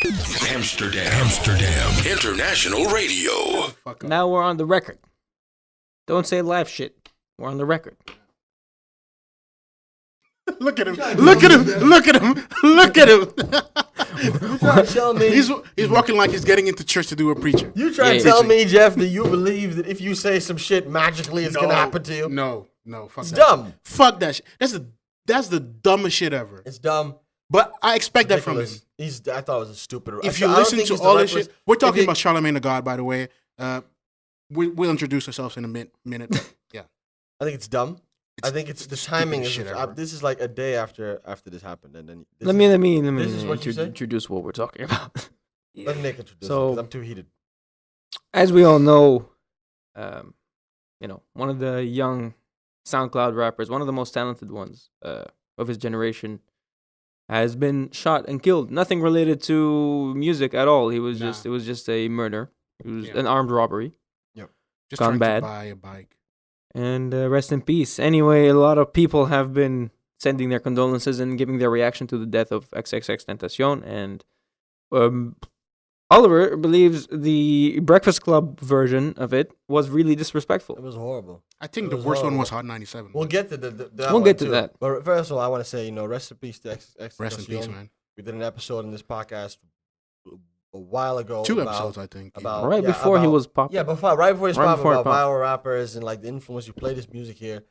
Amsterdam International Radio. Now we're on the record. Don't say live shit. We're on the record. Look at him. Look at him. Look at him. Look at him. You trying to tell me He's walking like he's getting into church to do a preacher. You trying to tell me, Jeff, that you believe that if you say some shit magically it's gonna happen to you? No, fuck it's that. Dumb. Shit. Fuck that shit. That's the dumbest shit ever. It's dumb. But I expect that from him. I thought it was a stupid. If you listen to all this shit, we're talking about Charlemagne the God, by the way. We'll introduce ourselves in a minute. Yeah, I think it's dumb. I think it's the timing. This is like a day after this happened, and then let me introduce what we're talking about. Let Nick introduce. So I'm too heated. As we all know, one of the young SoundCloud rappers, one of the most talented ones of his generation, has been shot and killed. Nothing related to music at all. It was just a murder. It was an armed robbery. Yep. Just gone bad. To buy a bike. And rest in peace. Anyway, a lot of people have been sending their condolences and giving their reaction to the death of XXXTentacion. And Oliver believes the Breakfast Club version of it was really disrespectful. It was horrible. I think the worst one was Hot 97. We'll get to that. But first of all, I want to say, rest in peace to XXXTentacion. Rest in peace, man. We did an episode in this podcast a while ago. 2 episodes, I think. Before he was popping. Yeah, right before he was popping, about viral rappers and like the influence. You play this music here,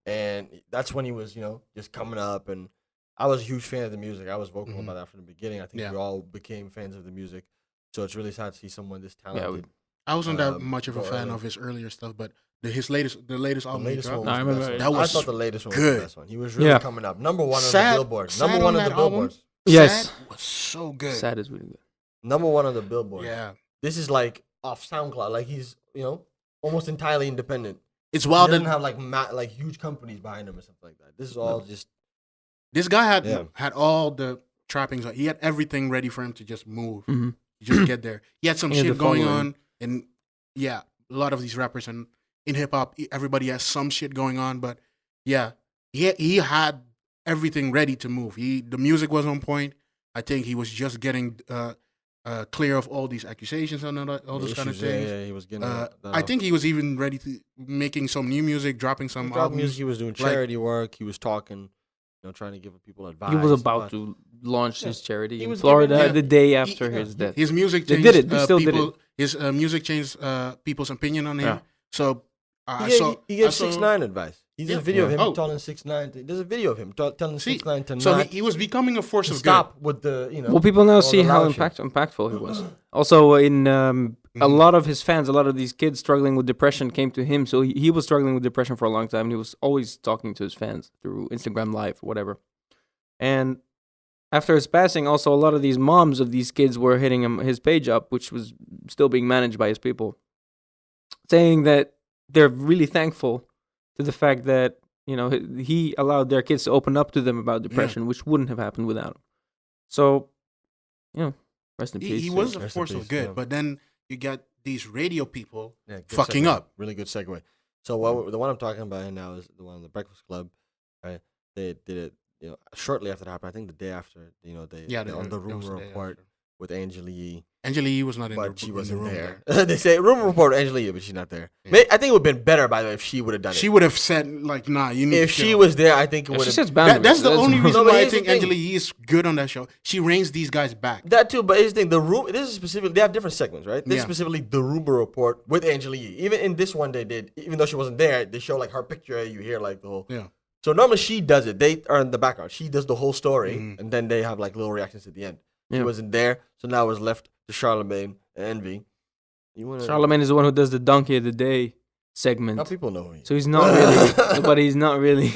and that's when he was, just coming up. And I was a huge fan of the music. I was vocal about that from the beginning. I think we all became fans of the music. So it's really sad to see someone this talented. I wasn't that much of a fan of his earlier stuff, but the latest album. I remember. I thought the latest one was the best one. He was really coming up. Number one on the Billboard. Number one on the Billboard. Yes. Sad was so good. Sad is really good. Number one on the Billboard. Yeah. This is like off SoundCloud. Like he's, almost entirely independent. It's wild. He doesn't have like huge companies behind him or something like that. This is all just. This guy had all the trappings. He had everything ready for him to just move. Mm-hmm. Just get there. He had some shit going on, and a lot of these rappers and in hip hop, everybody has some shit going on. But he had everything ready to move. The music was on point. I think he was just getting clear of all these accusations and all those kind of things. Yeah, he was getting. I think he was even ready to making some new music, dropping some albums. Music. He was doing charity work. He was talking. Trying to give people advice. He was about to launch his charity in Florida the day after his death. His music changed. They did it. They still did it. His music changed people's opinion on him. Yeah. So he gave 6ix9ine advice. He did a video of him telling 6ix9ine. There's a video of him telling 6ix9ine to so he was becoming a force of stop good. With the Well, people now see how impactful he was. Also, in a lot of his fans, a lot of these kids struggling with depression came to him. So he was struggling with depression for a long time. And he was always talking to his fans through Instagram Live or whatever. And after his passing, also a lot of these moms of these kids were hitting his page up, which was still being managed by his people, saying that they're really thankful to the fact that he allowed their kids to open up to them about depression, which wouldn't have happened without him. So, rest in peace. He was a force of good, but then you got these radio people fucking up. Really good segue. So the one I'm talking about here now is the one on the Breakfast Club. Right? They did it. Shortly after that happened, I think the day after, they on the rumor report with Angela Yee. Angela Yee was not in but she wasn't the room there. They say rumor report Angela Yee, but she's not there. Yeah. I think it would have been better, by the way, if she would have done it. She would have said, nah, you need if to she was there, I think it would have. That's the only reason why I think Angela Yee is good on that show. She reins these guys back. That too, but here's the thing. This is specifically, they have different segments, right? This is specifically the rumor report with Angela Yee. Even in this one they did, even though she wasn't there, they show like her picture, you hear like the whole. Yeah. So normally she does it. They are in the background. She does the whole story, and then they have like little reactions at the end. She wasn't there, so now it's left to Charlemagne and Envy. Charlemagne is the one who does the Donkey of the Day segment. Now people know who he is. So he's not really, but he's not really.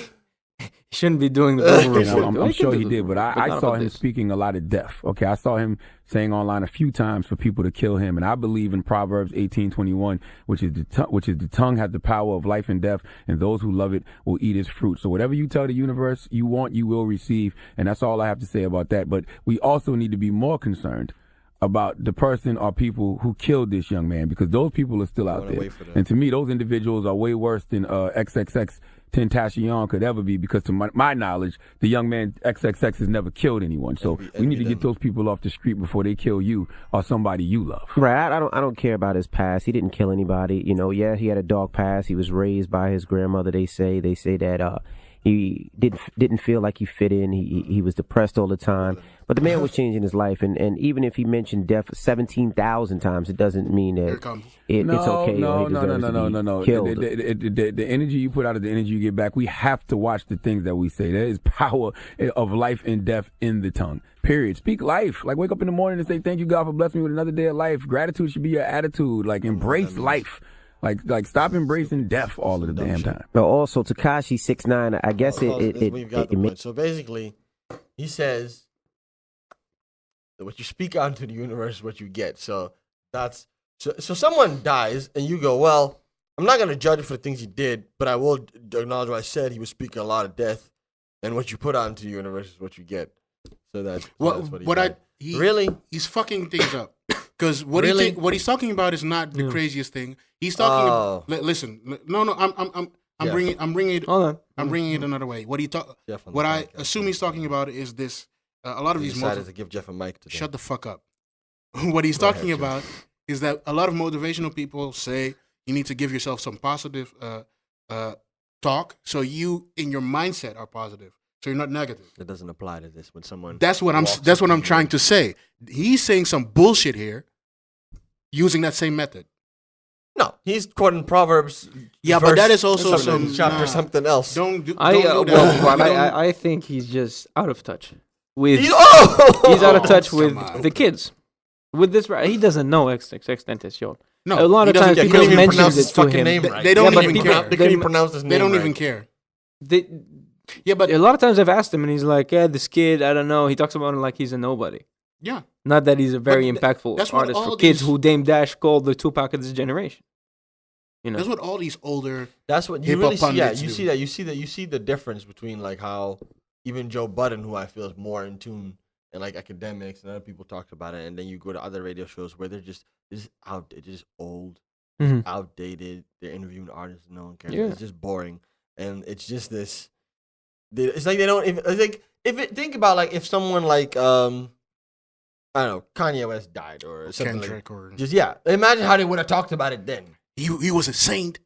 He shouldn't be doing the I'm sure he did, but I saw him speaking a lot of death. Okay, I saw him saying online a few times for people to kill him, and I believe in Proverbs 18:21, which is the tongue has the power of life and death, and those who love it will eat its fruit. So whatever you tell the universe you want, you will receive, and that's all I have to say about that. But we also need to be more concerned about the person or people who killed this young man, because those people are still out there. And to me, those individuals are way worse than XXX Tentacion could ever be, because to my knowledge, the young man XXX has never killed anyone. So we need to get those people off the street before they kill you or somebody you love. Right. I don't care about his past. He didn't kill anybody. You know, yeah, he had a dark past. He was raised by his grandmother. They say that he didn't feel like he fit in. He was depressed all the time. But the man was changing his life, and even if he mentioned death 17,000 times, it doesn't mean that it's okay or he deserves to be killed. The energy you put out is the energy you get back. We have to watch the things that we say. There is power of life and death in the tongue. Period. Speak life. Like, wake up in the morning and say, thank you, God, for blessing me with another day of life. Gratitude should be your attitude. Like, embrace life. Like stop embracing death all of the damn time. But also, Tekashi 6ix9ine, I guess So basically, he says that what you speak out into the universe is what you get. So that's so someone dies and you go, well, I'm not gonna judge for the things he did, but I will acknowledge what I said. He was speaking a lot of death, and what you put out into the universe is what you get. So that's what he's fucking things up. Because what he's talking about is not the craziest thing. He's talking. Listen, no. I'm bringing it another way. What I assume he's talking about is this. A lot of these decided to give Jeff a mic today. Shut the fuck up. What he's talking about is that a lot of motivational people say you need to give yourself some positive talk, so you in your mindset are positive, so you're not negative. That doesn't apply to this when someone. That's what I'm trying to say. He's saying some bullshit here, using that same method. No, he's quoting Proverbs. Yeah, but that is also some chapter something else. I think he's just out of touch. He's out of touch with the kids. With this, he doesn't know XXXTentacion. No, a lot of times people mention it to him. Name right. They don't even care. They can't even pronounce his name. They don't even care. But a lot of times I've asked him, and he's like, "Yeah, this kid, I don't know." He talks about him like he's a nobody. Yeah, not that he's a very impactful artist for kids who Dame Dash called the Tupac of this generation. You know, that's what all these older. That's what you really see. Yeah, you see that. You see the difference between like how. Even Joe Budden, who I feel is more in tune and like academics and other people talked about it, and then you go to other radio shows where they're just old, outdated. They're interviewing artists, no one cares. Yeah. It's just boring, and it's just this. It's like they don't. Think about like if someone like I don't know, Kanye West died or something Kendrick like, or just imagine how they would have talked about it then. He was a saint.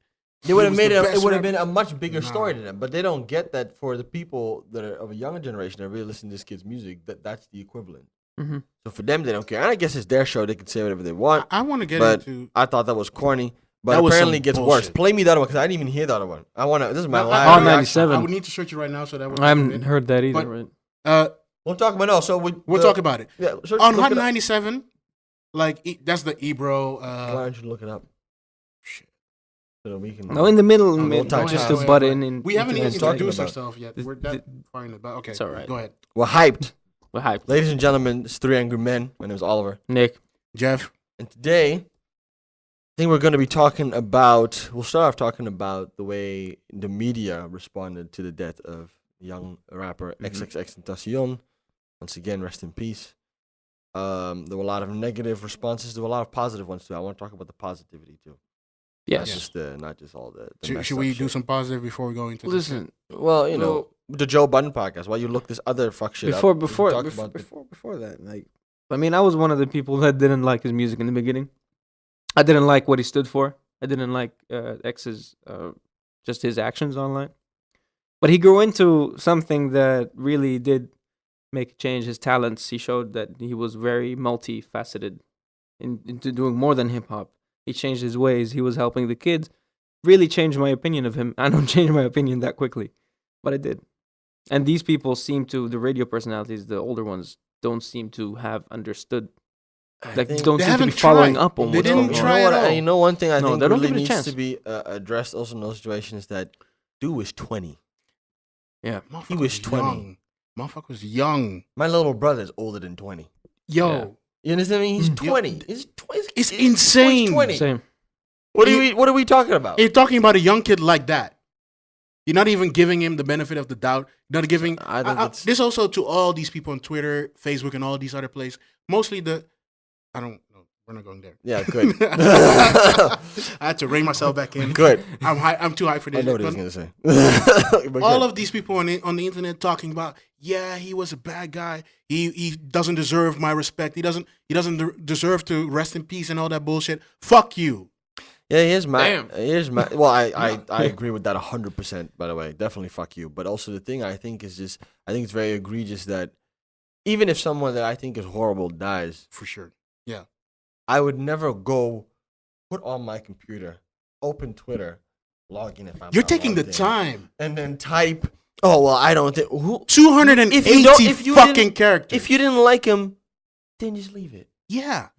They would have made it. It would have been a much bigger story to them, but they don't get that. For the people that are of a younger generation that really listen to this kid's music, that's the equivalent. Mm-hmm. So for them, they don't care. And I guess it's their show; they can say whatever they want. I want to get into. I thought that was corny, but apparently it gets worse. Play me the other one because I didn't even hear the other one. I want to. This is my last. R97. I would need to search it right now so that I haven't heard that either. But, we'll talk about it. So we'll talk about it. Yeah, on Hot 97. Like that's the Ebro. Why don't you look it up? So we can in the middle, just to butt in. And we haven't even introduced ourselves yet. We're that far in about. Okay, it's all right. Go ahead. We're hyped. We're hyped. Ladies and gentlemen, it's 3 Angry Men. My name is Oliver. Nick. Jeff. And today, I think we're going to be talking about, we'll start off talking about the way the media responded to the death of young rapper XXXTentacion. Once again, rest in peace. There were a lot of negative responses. There were a lot of positive ones too. I want to talk about the positivity too. Yes. Not just all the should we do some positive before we go into this? Listen, well, you know, the Joe Budden podcast, while you look this other fuck shit before up. Before that, like, I mean, I was one of the people that didn't like his music in the beginning. I didn't like what he stood for. I didn't like X's, just his actions online. But he grew into something that really did make a change. His talents, he showed that he was very multifaceted into doing more than hip-hop. He changed his ways. He was helping the kids. Really changed my opinion of him. I don't change my opinion that quickly, but I did. And these people seem to, the radio personalities, the older ones, don't seem to have understood. Like, don't seem to be following up on what's going on. They didn't try at all. You know, one thing I think really needs to be addressed also in those situations is that dude was 20. Yeah. He was 20. Motherfucker was young. My little brother is older than 20. Yo. Yeah. You understand me? He's 20. He's 20. It's insane. He's 20. Same. What are we talking about? You're talking about a young kid like that. You're not even giving him the benefit of the doubt. You're not giving. This also to all these people on Twitter, Facebook, and all these other places. Mostly I don't know We're not going there. Yeah, good. I had to rein myself back in. Good. I'm too high for this. I know what he was going to say. All of these people on the internet talking about, yeah, he was a bad guy. He doesn't deserve my respect. He doesn't deserve to rest in peace and all that bullshit. Fuck you. Yeah, here's my. Well, I agree with that 100%. By the way, definitely fuck you. But also the thing I think is just, I think it's very egregious that even if someone that I think is horrible dies, For sure. Yeah. I would never go put on my computer, open Twitter, log in if I'm. You're not taking the logged in, time. and then type. Oh well, I don't think. 280 fucking characters. If you didn't like him, then just leave it. Yeah.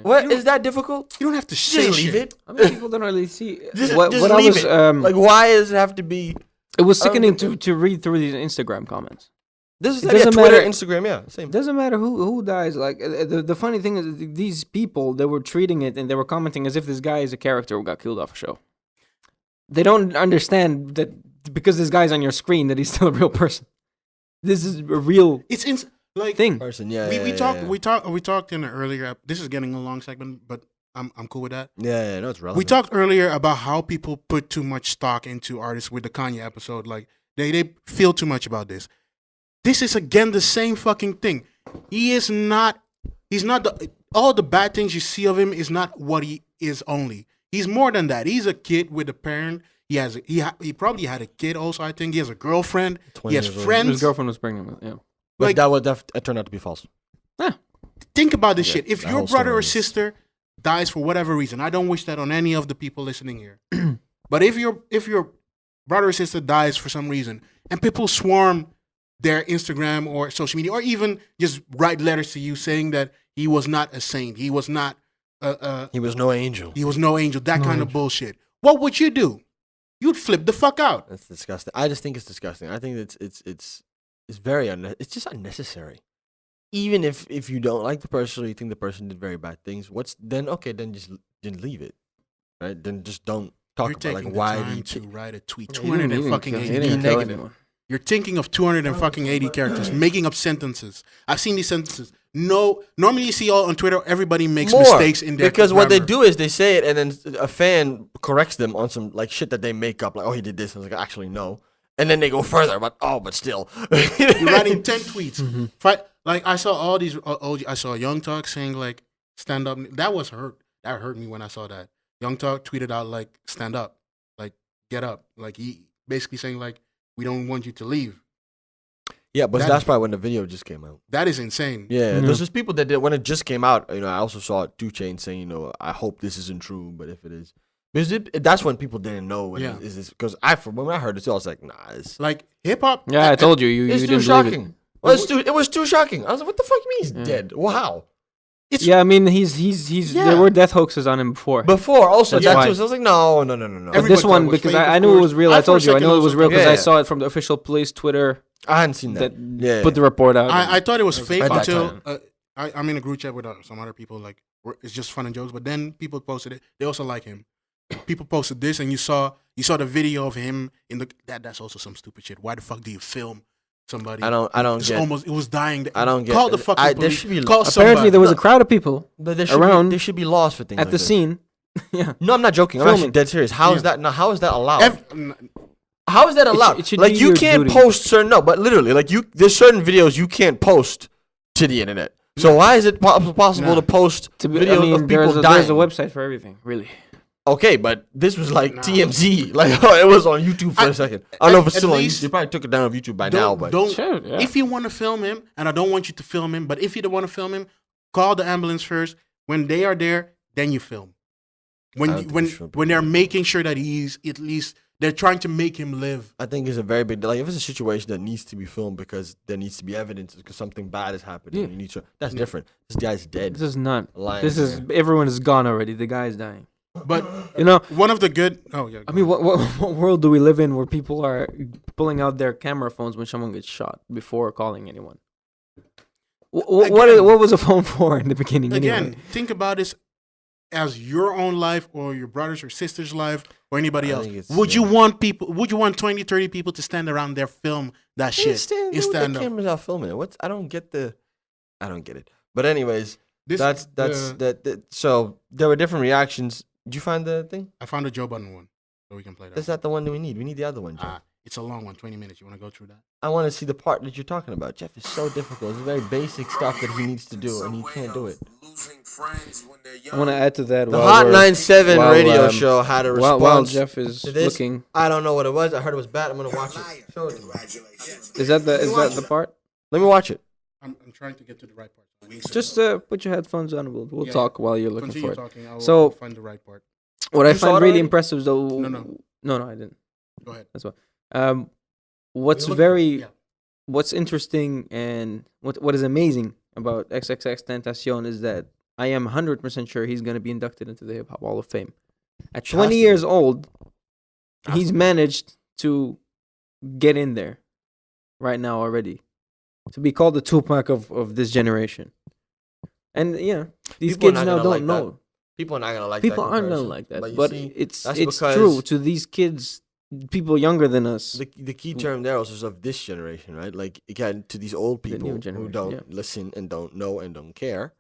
What is that difficult? You don't have to say Just leave shit. it. I mean, people don't really see Just what I leave was. it. Like, why does it have to be? It was sickening to read through these Instagram comments. This is It like doesn't Twitter, matter- Instagram, yeah, same. It doesn't matter who dies. Like the funny thing is, these people, they were treating it and they were commenting as if this guy is a character who got killed off a show. They don't understand that because this guy's on your screen that he's still a real person. This is a real thing. Person, yeah. We talked in an earlier. This is getting a long segment, but I'm cool with that. Yeah, no, it's relevant. We talked earlier about how people put too much stock into artists with the Kanye episode. Like they feel too much about this. This is again the same fucking thing. He's not all the bad things you see of him is not what he is only. He's more than that. He's a kid with a parent. He probably had a kid also, I think. He has a girlfriend. He has friends. His girlfriend was pregnant. Yeah. But that turned out to be false. Think about this shit. If the your whole brother story or is- sister dies for whatever reason, I don't wish that on any of the people listening here. But if your brother or sister dies for some reason, and people swarm their Instagram or social media, or even just write letters to you saying that he was not a saint, he was not He was no angel. he was no angel, that kind of bullshit. What would you do? You'd flip the fuck out. That's disgusting. I just think it's disgusting. I think it's very it's just unnecessary. Even if you don't like the person or you think the person did very bad things, then just leave it, right? Then just don't talk You're about taking like why the do you time to write a tweet. He didn't 200 fucking kill- he 80 didn't kill negative. anyone. You're thinking of 280 characters, making up sentences. I've seen these sentences. No, normally you see all on Twitter, everybody makes mistakes in their because what they grammar. do is they say it and then a fan corrects them on some like shit that they make up, like, oh, he did this. I was like, actually no, and then they go further, but still, You're writing 10 tweets. Like I saw all these. I saw Young Talk saying like stand up. That hurt me when I saw that. Young Talk tweeted out like stand up, like get up, like he basically saying like we don't want you to leave. Yeah, but that's probably when the video just came out. That is insane. Yeah, there's just people that did when it just came out. I also saw 2 Chainz saying, I hope this isn't true, but if it is, because that's when people didn't know. Is this because when I heard it, I was like, nah, it's like hip hop. Yeah, I told you. You it's didn't too believe shocking. it. Well, it was too shocking. I was like, what the fuck you mean he's dead? Wow. Yeah, I mean he's there were death hoaxes on him before. Before also That's why. I was like, no. But Everybody this thought one it was because fake, I of knew it course. was real. I I told for a you I second knew it was real because Yeah. I saw it from the official police Twitter I hadn't seen that. put the report out. I thought it was fake at that until time. I'm in a group chat with some other people. Like it's just fun and jokes. But then people posted it. They also like him. People posted this, and you saw the video of him in the. That's also some stupid shit. Why the fuck do you film somebody? I don't get. It was dying. I don't get. Call the fucking there police. should be. Call Apparently somebody. there was a crowd of people But there should around there should be laws for things at like the this. scene. Yeah. No, I'm not joking. I'm Filming. actually dead serious. How is that? No, how is that allowed? Ev- How is that allowed? it should Like be you your can't duty. post certain but literally like there's certain videos you can't post to the internet. So why is it possible to post videos of people dying? There's a website for everything, really. Okay, but this was like TMZ. Like it was on YouTube for a second. I don't know if it's at still on least- YouTube. They probably took it down on YouTube by now, but Sure, yeah. If you want to film him, and I don't want you to film him, but if you don't want to film him, call the ambulance first. When they are there, then you film. I don't think it should be. When they're making sure that he's at least they're trying to make him live. I think it's a very big like if it's a situation that needs to be filmed because there needs to be evidence because something bad is happening. Yeah. You need to. That's different. This guy's dead. This is not. Lying This is there. everyone is gone already. The guy is dying. But You know. one of the good. Oh yeah. I mean, what world do we live in where people are pulling out their camera phones when someone gets shot before calling anyone? What was a phone for in the beginning? Again, anyway? think about this as your own life or your brother's or sister's life or anybody I else. think it's- Would you yeah. want 20, 30 people to stand around there film that shit? Stand and stand the up. cameras out filming it. I don't get it. But anyways, So there were different reactions. Did you find the thing? I found a Joe Budden one, so we can play that. Is that the one that we need? We need the other one, Jeff. It's a long one, 20 minutes. You want to go through that? I want to see the part that you're talking about. Jeff is so difficult. It's very basic stuff that he needs to do, and he can't do it. I want to add to that. The Hot 97 radio show had a response. While Jeff is looking, I don't know what it was. I heard it was bad. I'm gonna watch it. Show it to me. Is that the part? Let me watch it. I'm trying to get to the right part. Just put your headphones on. We'll talk while you're looking for it. Talking. I'll find the right part. What I find really impressive, though. No, I didn't. Go ahead. That's what. What's interesting and what is amazing about XXXTentacion is that I am 100% sure he's going to be inducted into the Hip Hop Hall of Fame. At 20 years old, he's managed to get in there right now already. To be called the Tupac of this generation. And these people kids now don't know. That. People are not gonna like people that. People aren't gonna like that. But it's true to these kids, people younger than us. The key term there also is of this generation, right? Like again, to these old people who don't listen and don't know and don't care.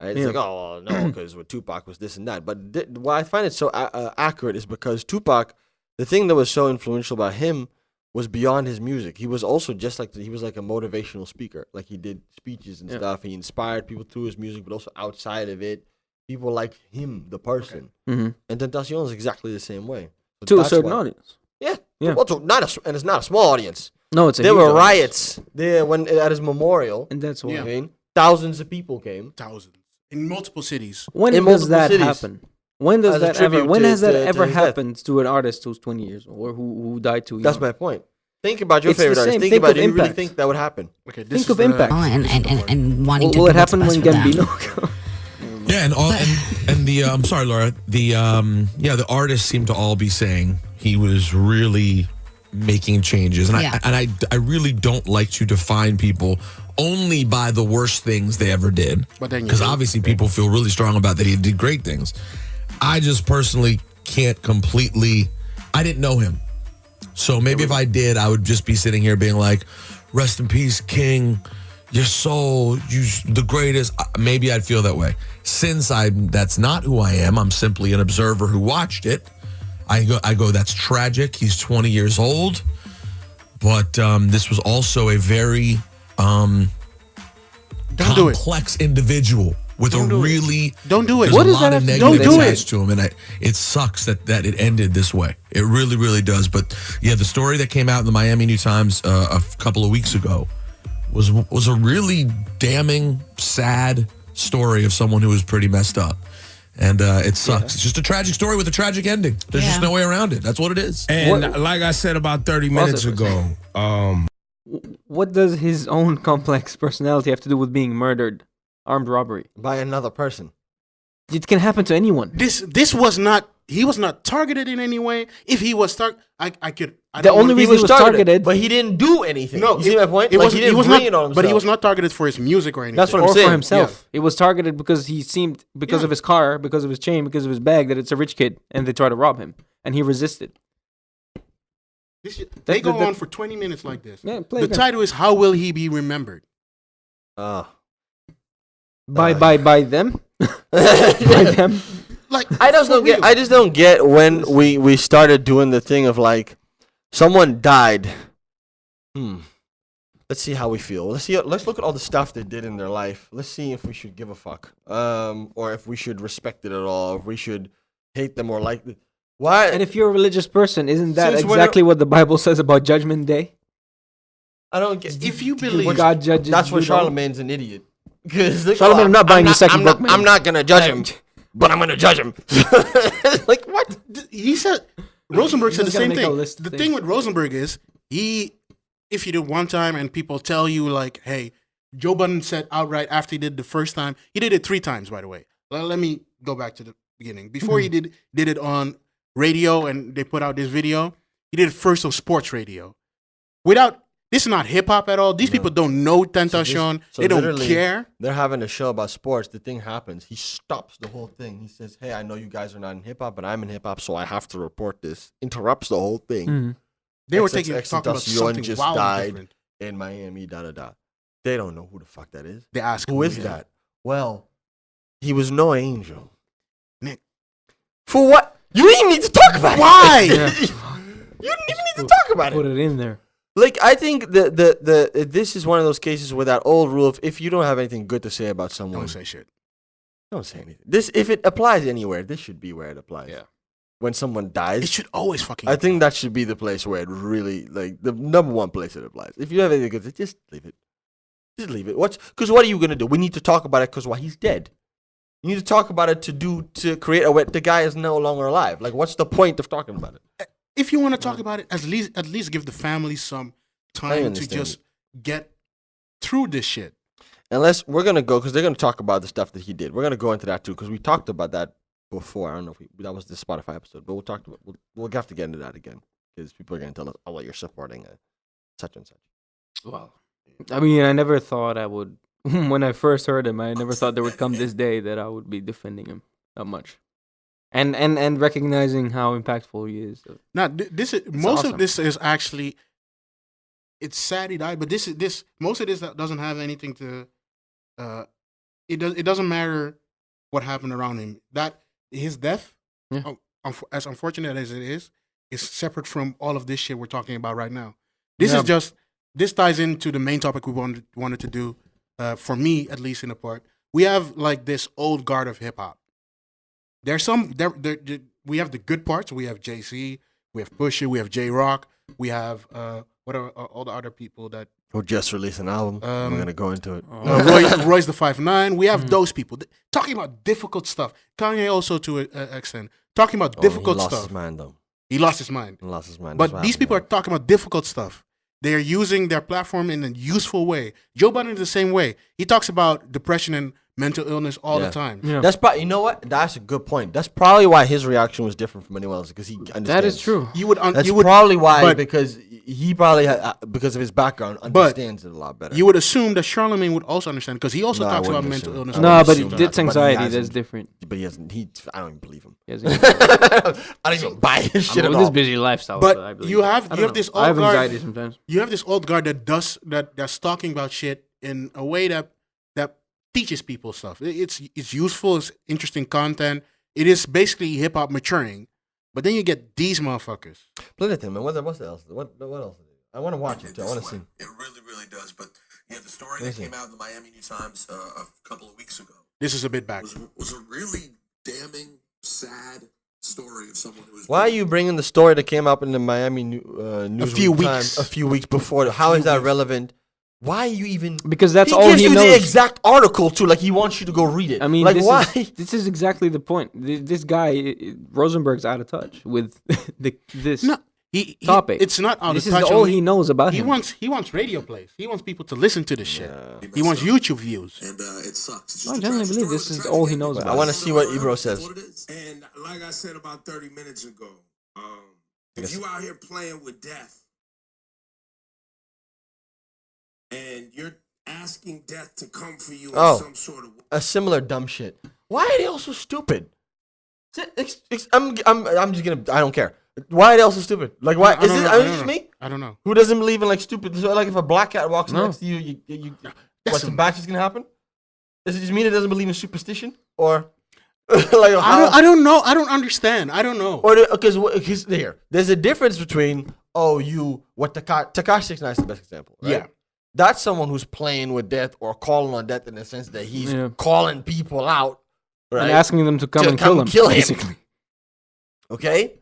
Right? It's like, oh well, no, because Tupac was this and that. But why I find it so accurate is because Tupac, the thing that was so influential about him was beyond his music. He was also he was like a motivational speaker. Like he did speeches and stuff. He inspired people through his music, but also outside of it, people liked him, the person. Okay. Mm-hmm. And Tentacion is exactly the same way. So to a certain audience. Yeah. Well, and it's not a small audience. No, it's a there were riots there when at his memorial. And that's why. I mean, thousands of people came. Thousands in multiple cities. When does that happen? When does that ever? When has that ever happened to an artist who's 20 years old or who died too young? That's my point. Think about your favorite artist. Think about it. Do you really think that would happen? Okay, think of impact. And wanting to. Will it happen when Gambino? Yeah, and the I'm sorry, Laura. The artists seem to all be saying he was really making changes, and I really don't like to define people only by the worst things they ever did, because obviously people feel really strong about that he did great things. I just personally can't completely. I didn't know him, so maybe if I did, I would just be sitting here being like, "Rest in peace, King. Your soul, you the greatest." Maybe I'd feel that way. Since that's not who I am. I'm simply an observer who watched it. I go. That's tragic. He's 20 years old, but this was also a very complex individual with a really don't do it. What is that? Don't do it to him, and it sucks that it ended this way. It really, really does. But yeah, the story that came out in the Miami New Times a couple of weeks ago was a really damning, sad story of someone who was pretty messed up. And it sucks. Yeah. It's just a tragic story with a tragic ending. There's just no way around it. That's what it is. And like I said about 30 minutes ago, what does his own complex personality have to do with being murdered? Armed robbery. By another person. It can happen to anyone. This was not, he was not targeted in any way. If he was targeted, the only reason he was targeted, but he didn't do anything. No, you see my point? He was not targeted for his music or anything. That's what I'm saying. For himself. Yeah. It was targeted because he seemed, because of his car, because of his chain, because of his bag, that it's a rich kid, and they try to rob him, and he resisted. They go on for 20 minutes like this. Yeah, the title is "How Will He Be Remembered?" By them. By them. Like I just don't get when we started doing the thing of like someone died. Let's see how we feel. Let's look at all the stuff they did in their life. Let's see if we should give a fuck, or if we should respect it at all, or if we should hate them or like. Why? And if you're a religious person, isn't that exactly what the Bible says about Judgment Day? I don't get. If you believe when God judges, that's when Charlemagne's an idiot. Charlemagne, I'm not buying the second book, man. I'm not gonna judge him, but I'm gonna judge him. Like what? He said. Rosenberg said the same thing. The thing with Rosenberg is if you do one time and people tell you like, hey, Joe Budden said outright after he did the first time, he did it 3 times, by the way. Let me go back to the beginning. Before he did it on radio and they put out this video, he did it first on sports radio. This is not hip hop at all. These people don't know Tentacion. They don't care. They're having a show about sports. The thing happens. He stops the whole thing. He says, hey, I know you guys are not in hip hop, but I'm in hip hop, so I have to report this. Interrupts the whole thing. They were talking about something just died different. In Miami, da-da-da. They don't know who the fuck that is. They ask who is that? Well, he was no angel. Nick. For what? You didn't even need to talk about it. Why? You didn't even need to talk about Put it. it in there. Like, I think the this is one of those cases where that old rule of if you don't have anything good to say about someone, Don't say shit. don't say anything. This, if it applies anywhere, this should be where it applies. Yeah. When someone dies, It should always fucking. I think that should be the place where it really, like, the number one place it applies. If you have anything good to say, just leave it. Just leave it. Because what are you gonna do? We need to talk about it because he's dead. You need to talk about it to create the guy is no longer alive. Like, what's the point of talking about it? If you want to talk about it, at least give the family some time to just get through this shit. Unless we're gonna go, because they're gonna talk about the stuff that he did. We're gonna go into that too, because we talked about that before. I don't know if that was the Spotify episode, but we'll have to get into that again because people are gonna tell us, oh, well, you're supporting such and such. Well, I mean, I never thought I would. When I first heard him, I never thought there would come this day that I would be defending him that much, and recognizing how impactful he is. Now, this is most awesome. of this is actually. It's sad he died, but this most of this doesn't have anything to. It doesn't matter what happened around him. That his death, as unfortunate as it is separate from all of this shit we're talking about right now. This ties into the main topic we wanted to do. For me, at least in the part, we have like this old guard of hip hop. There's we have the good parts. We have JC, we have Pusha, we have J Rock, we have what are all the other people that Who just released an album. I'm gonna go into it. Royce the 5'9". We have those people talking about difficult stuff. Kanye also to an extent talking about difficult stuff. He lost his mind though. He lost his mind. He lost his mind. But these people are talking about difficult stuff. They are using their platform in a useful way. Joe Budden is the same way. He talks about depression and mental illness all the time. Yeah. That's probably, you know what? That's a good point. That's probably why his reaction was different from anyone else, because he understands. That is true. That's probably why, because he probably, because of his background, understands it a lot better. You would assume that Charlemagne would also understand, because he also talks about mental illness. No, but it's anxiety. That's different. But he hasn't. I don't even believe him. I don't even buy his shit at with all. this busy lifestyle. But you have this old I have guard. anxiety sometimes. You have this old guard that's talking about shit in a way that teaches people stuff. It's useful. It's interesting content. It is basically hip hop maturing. But then you get these motherfuckers. Play that thing, man. What else? What else? I want to watch it too. I want to see. It really, really does. But yeah, the story that came out in the Miami New Times a couple of weeks ago. This is a bit back. Was a really damning, sad story of someone who was. Why are you bringing the story that came up in the Miami News a few weeks before? How is that relevant? Why are you even? Because that's he all gives he you knows. the exact article too. Like he wants you to go read it. I mean, like why? This is exactly the point. This guy Rosenberg's out of touch with this topic. It's not out this of touch. This is all he knows about him. He wants radio plays. He wants people to listen to this shit. He wants YouTube views. And it sucks. I genuinely believe this is all he knows about. I want to see what Ebro says. And like I said about 30 minutes ago, if you out here playing with death and you're asking death to come for you in some sort of way. A similar dumb shit. Why are they all so stupid? I'm just gonna. I don't care. Why are they all so stupid? Like why is it just me? I don't know. Who doesn't believe in like stupid? So like if a black cat walks next to you, what's the batch is gonna happen? Does it just mean it doesn't believe in superstition or? Like I don't know. I don't understand. I don't know. Or because there's a difference between Tekashi 69 is the best example. Right? Yeah. That's someone who's playing with death or calling on death in the sense that he's calling people out, right? And asking them to come and kill him. Basically. Okay?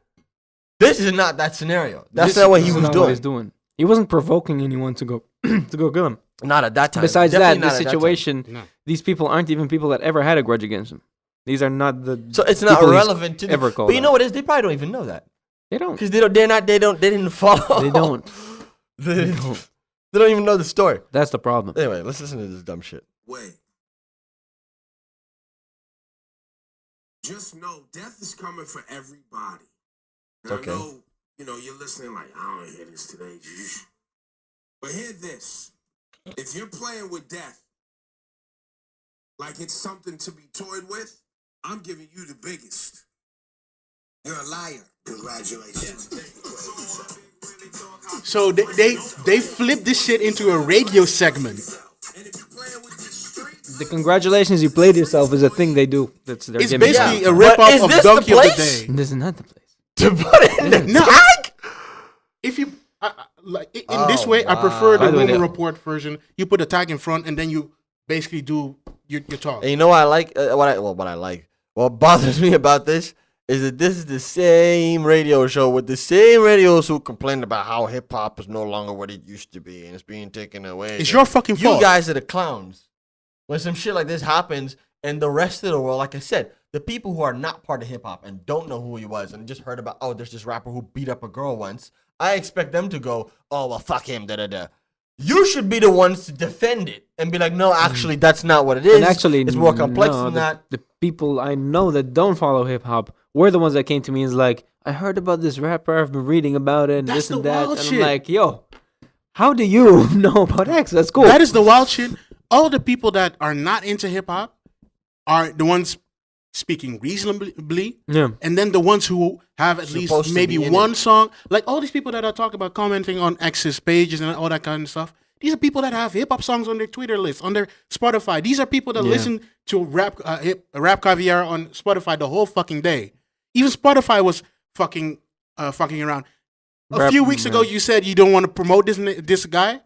This is not that scenario. That's not what he was doing. What he's doing. He wasn't provoking anyone to go kill him. Not at that time. Besides that, this situation, these people aren't even people that ever had a grudge against him. These are not the So it's not relevant to them. But you know what it is? They probably don't even know that. They don't. Because they didn't follow. They don't. They don't even know the story. That's the problem. Anyway, let's listen to this dumb shit. Wait. Just know death is coming for everybody. And okay. I know, you're listening like, I don't hear this today. But hear this. If you're playing with death like it's something to be toyed with, I'm giving you the biggest. You're a liar. Congratulations. So they flipped this shit into a radio segment. The congratulations you played yourself is a thing they do. That's their It's gimmick. basically a rip-off of Donkey of the Day. This is not the place. To put it in the tag? If you like in this way, I prefer the Rumor Report version. You put a tag in front, and then you basically do your talk. And you know what I like? What bothers me about this is that this is the same radio show with the same radios who complained about how hip hop is no longer what it used to be and it's being taken away. It's your fucking fault. You guys are the clowns. When some shit like this happens, and the rest of the world, like I said, the people who are not part of hip hop and don't know who he was and just heard about, oh, there's this rapper who beat up a girl once. I expect them to go, oh, well, fuck him, da-da-da. You should be the ones to defend it and be like, no, actually, that's not what it is. And actually, it's more complex than that. The people I know that don't follow hip hop were the ones that came to me and was like, I heard about this rapper, I've been reading about it, and that's this and that. And shit. I'm like, yo, how do you know about X? That's cool. That is the wild shit. All the people that are not into hip hop are the ones speaking reasonably, and then the ones who have at least maybe one song, like all these people that are talking about commenting on X's pages and all that kind of stuff. These are people that have hip hop songs on their Twitter list, on their Spotify. These are people that listen to rap caviar on Spotify the whole fucking day. Even Spotify was fucking around. A few weeks ago, you said you don't want to promote this guy,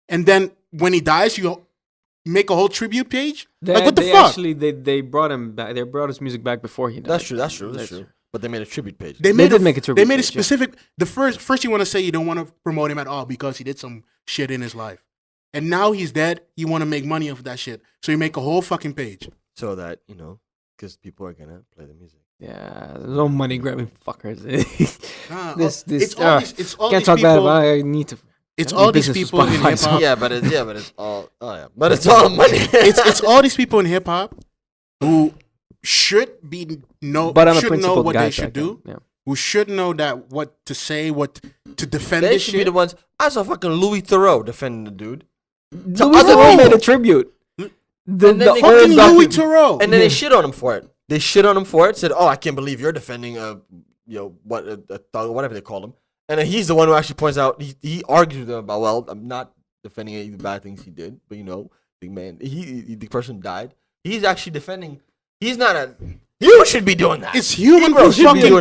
and then when he dies, you make a whole tribute page. Like what the fuck? Actually, they brought him back. They brought his music back before he died. That's true. But they made a tribute page. They did make a tribute. They made page, a specific. The first you want to say you don't want to promote him at all because he did some shit in his life, and now he's dead. You want to make money off of that shit, so you make a whole fucking page. So that because people are gonna play the music. Yeah, there's no money grabbing fuckers. It's all can't these talk people, bad. I need to. It's all these people in hip hop. But it's all. Oh yeah, but it's all money. it's all these people in hip hop who should know what they should do. Yeah. Who should know that what to say, what to defend. They this should shit. be the ones. I saw fucking Louis Theroux defending the dude. Louis Theroux made a tribute. Louis Theroux, and then they shit on him for it. They shit on him for it. Said, "Oh, I can't believe you're defending a thug, whatever they call him." And then he's the one who actually points out. He argues with them about, well, I'm not defending any of the bad things he did, but the man, the person died. He's actually defending. He's not a. You should be doing that. It's human fucking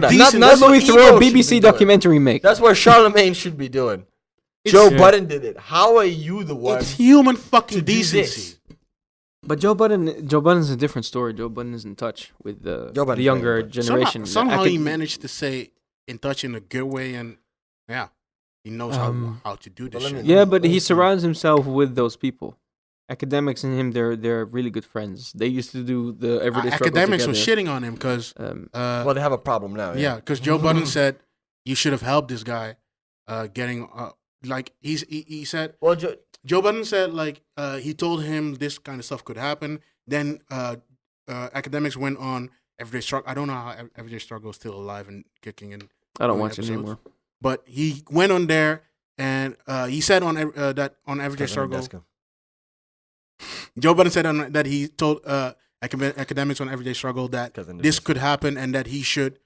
decent. Not Louis Theroux BBC documentary make. That's what Charlemagne should be doing. Joe Budden did it. How are you the one? It's human fucking decency. But Joe Budden's a different story. Joe Budden is in touch with the younger generation. Somehow he managed to say in touch in a good way, and he knows how to do this shit. Yeah, but he surrounds himself with those people. Academics and him, they're really good friends. They used to do the everyday struggle Academics together. was shitting on him because well, they have a problem now. Yeah, because Joe Budden said you should have helped this guy getting like he said. Well, Joe Budden said like he told him this kind of stuff could happen. Then Academics went on Everyday Struggle. I don't know how Everyday Struggle is still alive and kicking. And I don't watch it anymore. But he went on there and he said on that on Everyday Struggle. Joe Budden said that he told Academics on Everyday Struggle that this could happen and that he should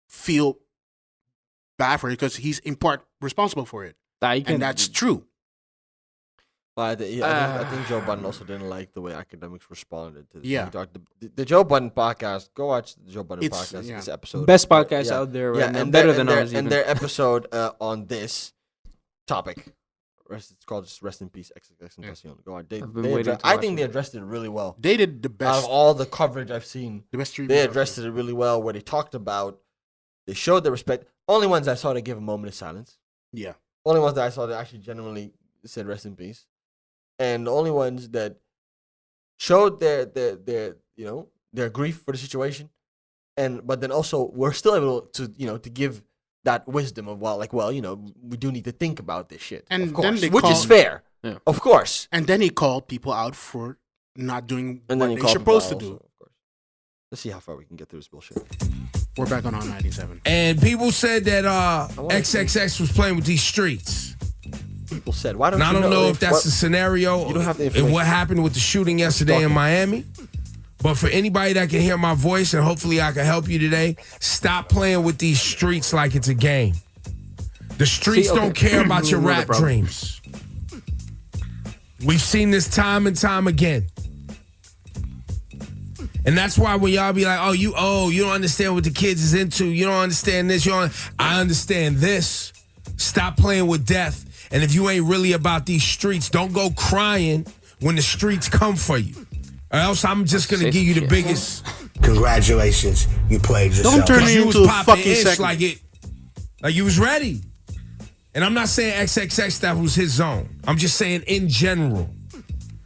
feel bad for it because he's in part responsible for it. And that's true. But I think Joe Budden also didn't like the way Academics responded to this. Yeah. The Joe Budden podcast, go watch the Joe Budden podcast, this episode. Best podcast out there, right? And better than ours. And their episode on this topic. It's called just Rest in Peace, XXXTentacion. Go on. I think they addressed it really well. They did the best. Out of all the coverage I've seen, they addressed it really well, where they talked about, they showed the respect. Only ones I saw that give a moment of silence. Yeah. Only ones that I saw that actually genuinely said rest in peace. And the only ones that showed their grief for the situation. But then also were still able to give that wisdom of we do need to think about this shit, and of course, then which is fair, of course. And then he called people out for not doing what they're supposed to do. Of course. Let's see how far we can get through this bullshit. We're back on 97. And people said that XXX was playing with these streets. People said, why don't I don't know if that's the scenario you don't have the and what happened with the shooting yesterday in Miami. But for anybody that can hear my voice, and hopefully I can help you today, stop playing with these streets like it's a game. The streets don't care about your rap dreams. We've seen this time and time again. And that's why when y'all be like, you don't understand what the kids is into. You don't understand this. I understand this. Stop playing with death. And if you ain't really about these streets, don't go crying when the streets come for you. Or else I'm just going to give you the biggest. Congratulations. You played yourself. Don't turn it into a fucking segment. Like you was ready. And I'm not saying XXX, that was his zone. I'm just saying in general.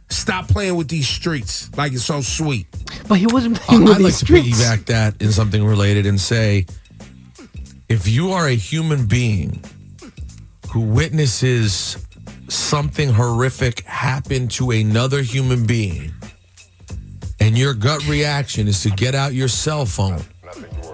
Stop playing with these streets like it's so sweet. But he wasn't playing with these streets. I'd like to piggyback that in something related and say, if you are a human being who witnesses something horrific happen to another human being, and your gut reaction is to get out your cell phone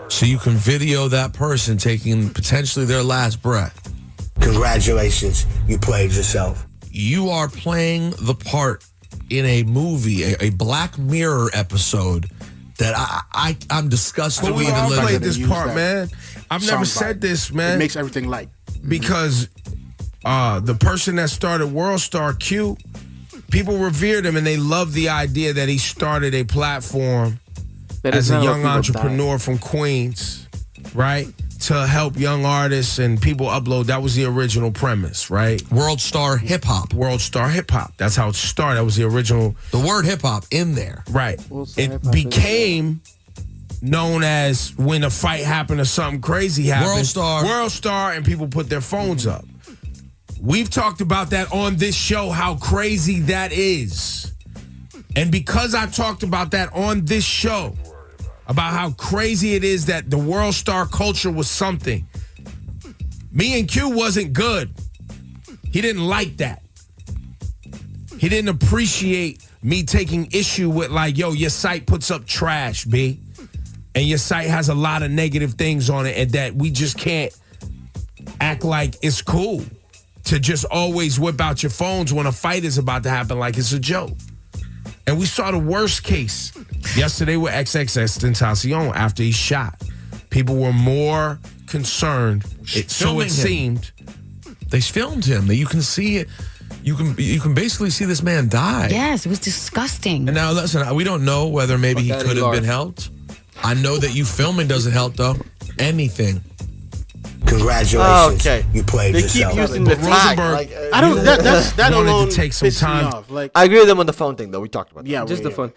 so you can video that person taking potentially their last breath. Congratulations, you played yourself. You are playing the part in a movie, a Black Mirror episode that I'm disgusted we even played this part, man. I've never said this, man. It makes everything light. Because the person that started World Star Q, people revered him and they love the idea that he started a platform as a young entrepreneur from Queens, right? To help young artists and people upload. That was the original premise, right? World Star Hip Hop. World Star Hip Hop. That's how it started. That was the original. The word hip hop in there. Right. It became known as when a fight happened or something crazy happened. World Star, and people put their phones up. We've talked about that on this show, how crazy that is. And because I talked about that on this show, about how crazy it is that the World Star culture was something, me and Q wasn't good. He didn't like that. He didn't appreciate me taking issue with like, yo, your site puts up trash, B. And your site has a lot of negative things on it, and that we just can't act like it's cool to just always whip out your phones when a fight is about to happen like it's a joke. And we saw the worst case yesterday with XXXTentacion after he shot. People were more concerned, so it seemed. They filmed him. You can see it. You can basically see this man die. Yes, it was disgusting. And now listen, we don't know whether maybe he could have been helped. I know that you filming doesn't help though. Anything. Congratulations. Okay. You played they yourself. Keep using the tag. Rosenberg, I don't. That alone to take some pisses time. me off. Like, I agree with them on the phone thing though. We talked about that. Yeah, just the fun.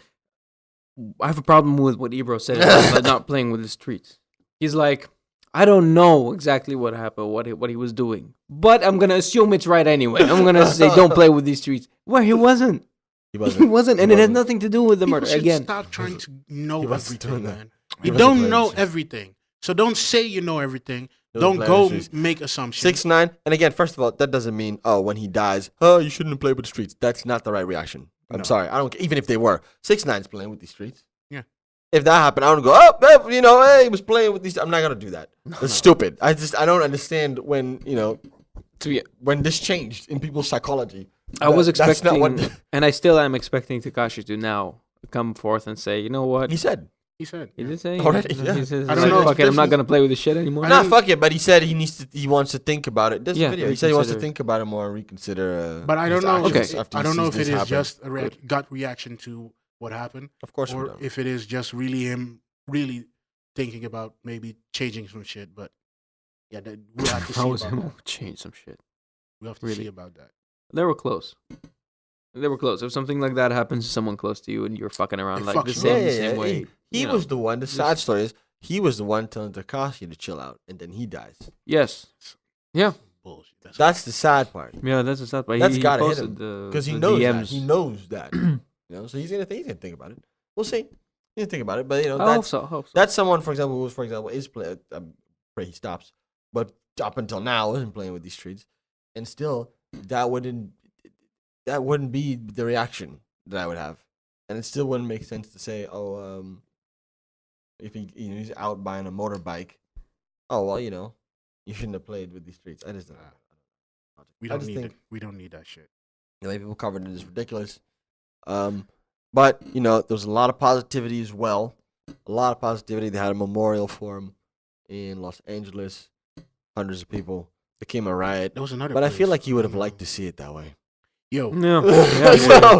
I have a problem with what Ebro said about not playing with the streets. He's like, I don't know exactly what happened, what he was doing, but I'm gonna assume it's right anyway. I'm gonna say don't play with these streets. Well, he wasn't. He wasn't, and it had nothing to do with the murder. Again, stop trying to know everything, man. You don't know everything, so don't say you know everything. Don't go make assumptions. 6ix9ine, and again, first of all, that doesn't mean when he dies, you shouldn't have played with the streets. That's not the right reaction. I'm sorry, I don't. Even if they were, 6ix9ine's playing with these streets. Yeah. If that happened, I don't go, hey, he was playing with these. I'm not gonna do that. That's stupid. I don't understand when when this changed in people's psychology. I was expecting, and I still am expecting Tekashi to now come forth and say, you know what? He said. He said. He did say. Already? Yeah. He says, I don't know. Fuck it, I'm not gonna play with this shit anymore. Not fuck it, but he said he wants to think about it. This video, he said he wants to reconsider. think about it more and reconsider. But I don't know. I don't know if it is happen. just a gut reaction to what happened. Of course, or if it is just really him really thinking about maybe changing some shit. But yeah, we have to see about that. Change some shit. We have to see about that. They were close. They were close. If something like that happens to someone close to you and you're fucking around like the same way. He was the one. The sad story is he was the one telling Tekashi to chill out, and then he dies. Yes. Yeah. Bullshit. That's the sad part. Yeah, that's the sad part. That's he gotta hit posted him because he knows DMs. that. He knows that. So he's gonna think about it. We'll see. He's gonna think about it, but I hope so. That's someone, for example, who is playing. I pray he stops, but up until now isn't playing with these streets, and still that wouldn't be the reaction that I would have, and it still wouldn't make sense to say, if he's out buying a motorbike, you shouldn't have played with these streets. I just don't. We don't need it. We don't need that shit. The way people covered it is ridiculous. But there was a lot of positivity as well. A lot of positivity. They had a memorial for him in Los Angeles. Hundreds of people. Became a riot. There was another. But I feel like he would have liked to see it that way. Yo. No.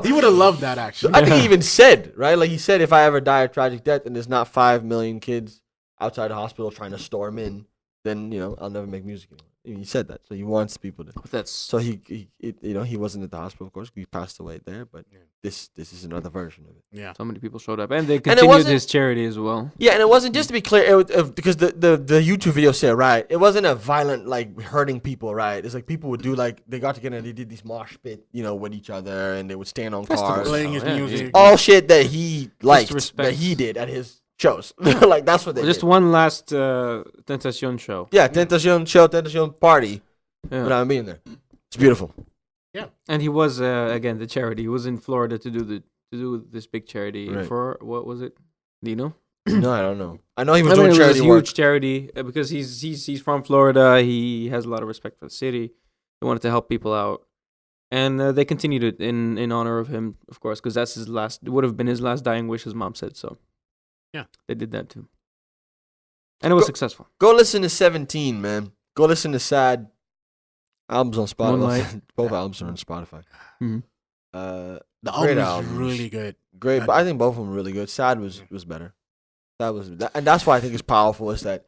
He would have loved that, actually. I think he even said, right? Like he said, if I ever die a tragic death and there's not 5 million kids outside the hospital trying to storm in, then, I'll never make music anymore. He said that. So he wants people to. So he he wasn't at the hospital, of course. He passed away there, but this is another version of it. Yeah. So many people showed up. And they continued his charity as well. Yeah, and it wasn't, just to be clear, because the YouTube video said, right, it wasn't a violent, like, hurting people, right? It's like people would do, like, they got together and they did these mosh pit, with each other, and they would stand on cars. Playing his music. All shit that he liked, that he did at his shows. Like, that's what they Just did. one last Tentacion show. Yeah, Tentacion party. Yeah. Without being there. It's beautiful. Yeah. And he was, again, the charity. He was in Florida to do this big charity for, what was it? Do you know? No, I don't know. I know he was doing charity work. It was a huge charity because he's from Florida. He has a lot of respect for the city. He wanted to help people out. And they continued it in honor of him, of course, because that's it would have been his last dying wish, his mom said so. Yeah. They did that too. And it was successful. Go listen to 17, man. Go listen to Sad. Albums on Spotify. Both albums are on Spotify. Mm-hmm. The album is really good. Great, but I think both of them were really good. Sad was better. And that's why I think it's powerful, is that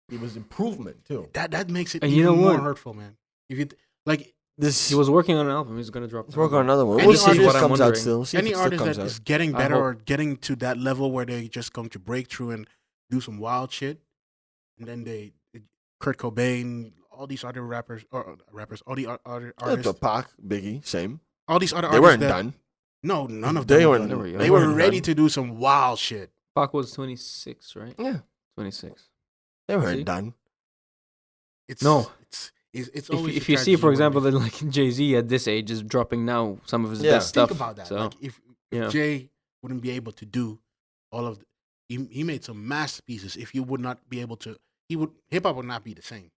it was improvement too. That makes it and even more hurtful, man. If you he was working on an album. He's gonna drop. He's working on another one. We'll see if it comes out still. Any artist that is getting better or getting to that level where they just come to break through and do some wild shit, and then Kurt Cobain, all these other rappers, all the other artists, Pac, Biggie, same. All these other they artists weren't done. No, none of them. They were ready to do some wild shit. Pac was 26, right? Yeah, 26. They weren't done. It's always if you see, for example, that like Jay-Z at this age is dropping now some of his best stuff. Think about that. So, like if Jay wouldn't be able to do all of he made some masterpieces. If you would not be able to, hip hop would not be the same.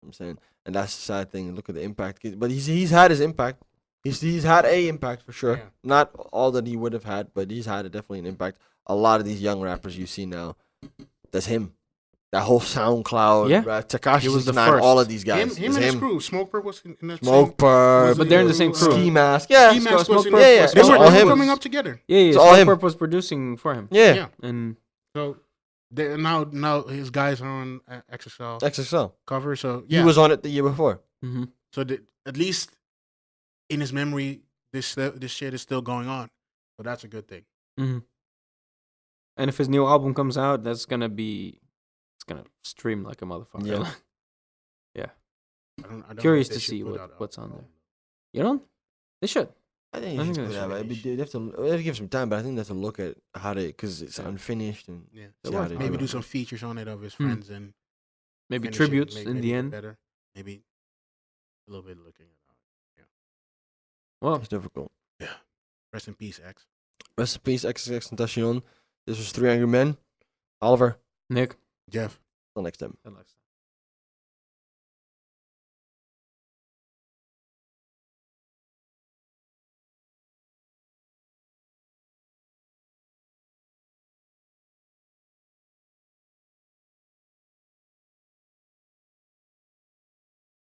I'm saying, and that's the sad thing. Look at the impact, but he's had his impact. He's had a impact for sure. Yeah. Not all that he would have had, but he's had definitely an impact. A lot of these young rappers you see now, that's him. That whole SoundCloud, Tekashi was the first. All of these guys. Him and his crew. Smoke was in that Smoke Perp. But they're in the same crew. Ski Mask. Yeah. Ski Mask was Smoke Perp. They were coming up together. Yeah. Smoke Perp was producing for him. Yeah. And so now his guys are on XXL cover. So he was on it the year before. Mm-hmm. So at least in his memory, this shit is still going on. So that's a good thing. Mm-hmm. And if his new album comes out, it's gonna stream like a motherfucker. Yeah. I don't Curious to see what's on there. You know, they should. I think they have to give some time, but I think they have to look at how to, because it's unfinished, and maybe do some features on it of his friends and maybe tributes in the end. Better. Maybe a little bit looking at it. Yeah. Well, it's difficult. Yeah. Rest in peace, X. Rest in peace, XXXTentacion. This was 3 Angry Men. Oliver. Nick. Jeff. Till next time.